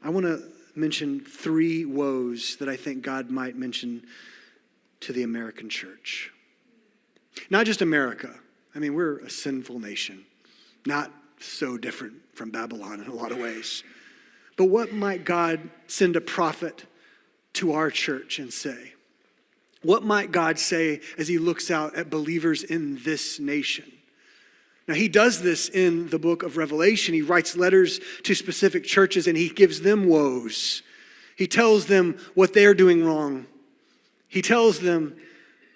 I want to mention 3 woes that I think God might mention to the American church. Not just America. I mean, we're a sinful nation, not so different from Babylon in a lot of ways. But what might God send a prophet to our church and say? What might God say as he looks out at believers in this nation? Now, he does this in the book of Revelation. He writes letters to specific churches and he gives them woes. He tells them what they're doing wrong. He tells them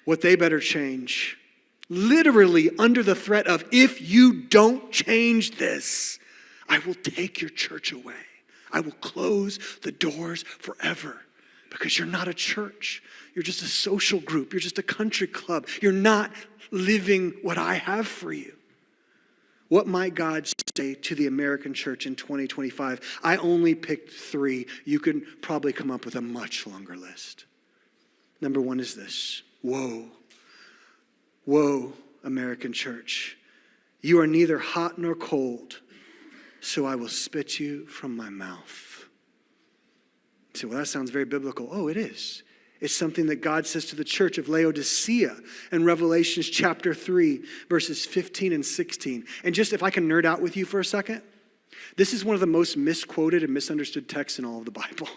what they better change. Literally under the threat of, if you don't change this, I will take your church away. I will close the doors forever because you're not a church. You're just a social group. You're just a country club. You're not living what I have for you. What might God say to the American church in 2025? I only picked 3. You can probably come up with a much longer list. Number 1 is this. Woe. Woe, American church. You are neither hot nor cold, so I will spit you from my mouth. You say, well, that sounds very biblical. Oh, it is. It's something that God says to the church of Laodicea in Revelation chapter 3, verses 15 and 16. And just if I can nerd out with you for a second, this is one of the most misquoted and misunderstood texts in all of the Bible.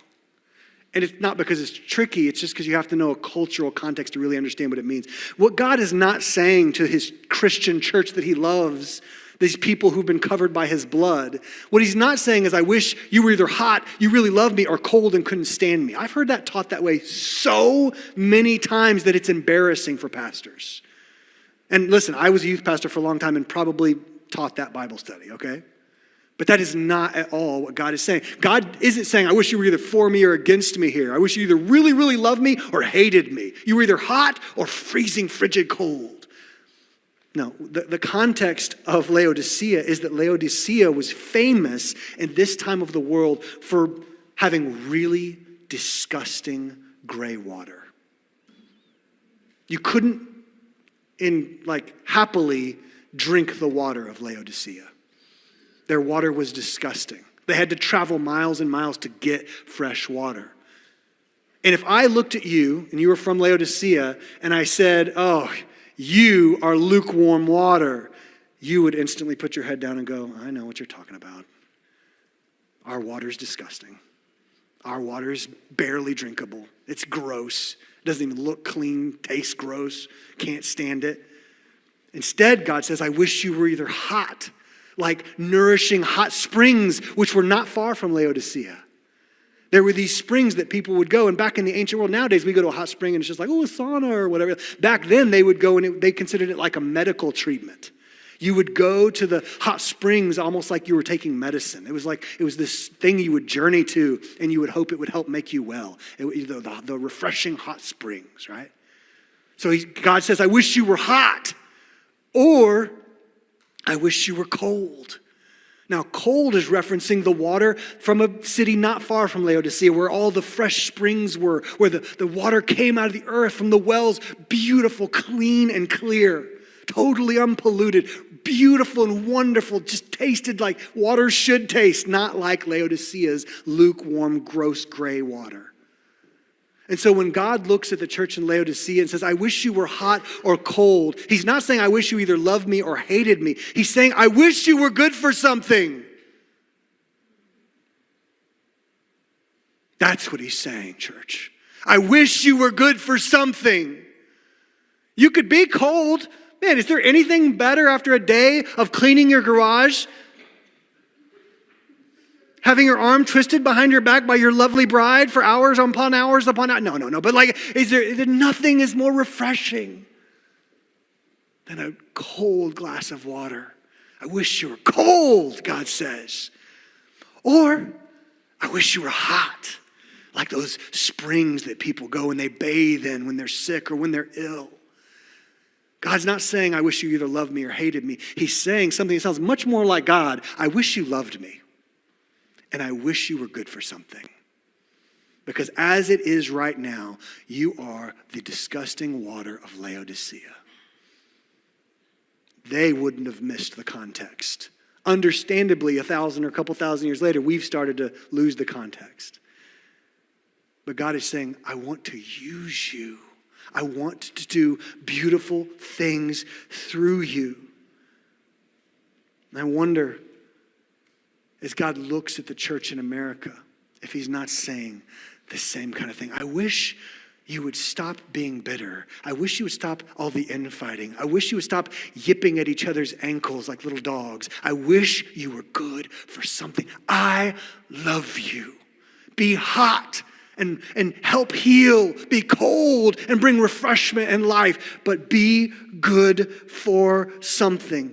And it's not because it's tricky, it's just because you have to know a cultural context to really understand what it means. What God is not saying to his Christian church that he loves, these people who've been covered by his blood, what he's not saying is, I wish you were either hot, you really loved me, or cold and couldn't stand me. I've heard that taught that way so many times that it's embarrassing for pastors. And listen, I was a youth pastor for a long time and probably taught that Bible study, okay? But that is not at all what God is saying. God isn't saying, I wish you were either for me or against me here. I wish you either really, really loved me or hated me. You were either hot or freezing, frigid cold. No, the context of Laodicea is that Laodicea was famous in this time of the world for having really disgusting gray water. You couldn't happily drink the water of Laodicea. Their water was disgusting. They had to travel miles and miles to get fresh water. And if I looked at you and you were from Laodicea and I said, oh, you are lukewarm water, you would instantly put your head down and go, I know what you're talking about. Our water's disgusting. Our water is barely drinkable. It's gross. It doesn't even look clean, tastes gross, can't stand it. Instead, God says, I wish you were either hot, like nourishing hot springs, which were not far from Laodicea. There were these springs that people would go, and back in the ancient world, nowadays we go to a hot spring and it's just like, oh, a sauna or whatever. Back then they would go and they considered it like a medical treatment. You would go to the hot springs almost like you were taking medicine. It was this thing you would journey to and you would hope it would help make you well. The refreshing hot springs, right? So God says, I wish you were hot, or I wish you were cold. Now, cold is referencing the water from a city not far from Laodicea, where all the fresh springs were, where the water came out of the earth from the wells, beautiful, clean, and clear, totally unpolluted, beautiful and wonderful, just tasted like water should taste, not like Laodicea's lukewarm, gross, gray water. And so when God looks at the church in Laodicea and says, I wish you were hot or cold, he's not saying, I wish you either loved me or hated me. He's saying, I wish you were good for something. That's what he's saying, church. I wish you were good for something. You could be cold. Man, is there anything better after a day of cleaning your garage? Having your arm twisted behind your back by your lovely bride for hours upon hours upon hours? No. But is there nothing is more refreshing than a cold glass of water? I wish you were cold, God says. Or I wish you were hot, like those springs that people go and they bathe in when they're sick or when they're ill. God's not saying, I wish you either loved me or hated me. He's saying something that sounds much more like God. I wish you loved me. And I wish you were good for something. Because as it is right now, you are the disgusting water of Laodicea. They wouldn't have missed the context. understandably, 1,000 or a couple thousand years later, we've started to lose the context. But God is saying, I want to use you. I want to do beautiful things through you. And I wonder, as God looks at the church in America, if he's not saying the same kind of thing. I wish you would stop being bitter. I wish you would stop all the infighting. I wish you would stop yipping at each other's ankles like little dogs. I wish you were good for something. I love you. Be hot and help heal. Be cold and bring refreshment and life. But be good for something.